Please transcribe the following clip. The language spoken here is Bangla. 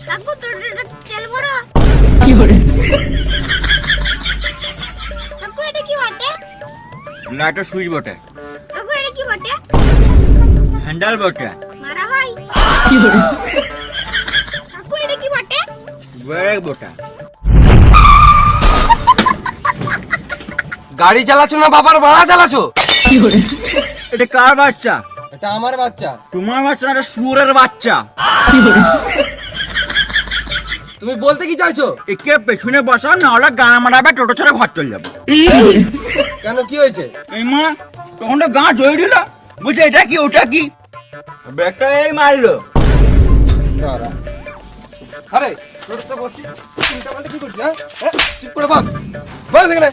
কাকু টোটোটা তেল ভরো। কাকু এটা কি বটে? না, এটা সুইচ বটে। কাকু এটা কি বটে? হ্যান্ডেল বটে। মারা হয়। কাকু এটা কি বটে? ব্রেক বটে। গাড়ি চালাচ্ছো না বাবার ভাড়া চালাচ্ছো? এটা কার বাচ্চা? এটা আমার বাচ্চা। তোমার বাচ্চা না, এটা শুয়োরের বাচ্চা। তুমি বলতে কি চাইছো? একে পেছনে বসা, না হলে গা মারাবে, টোটো ছেড়ে ঘর চলে যাবে। কেন কি হয়েছে? এই মা, তখন তো গা জড়িয়ে দিল, বুঝছে এটা কি ওটা কি, ব্রেকটা এই মারলো। দাঁড়া। আরে টোটোতে বসছি, চিন্তা করলে কি করছিস? হ্যাঁ, চুপ করে বস, বস এখানে।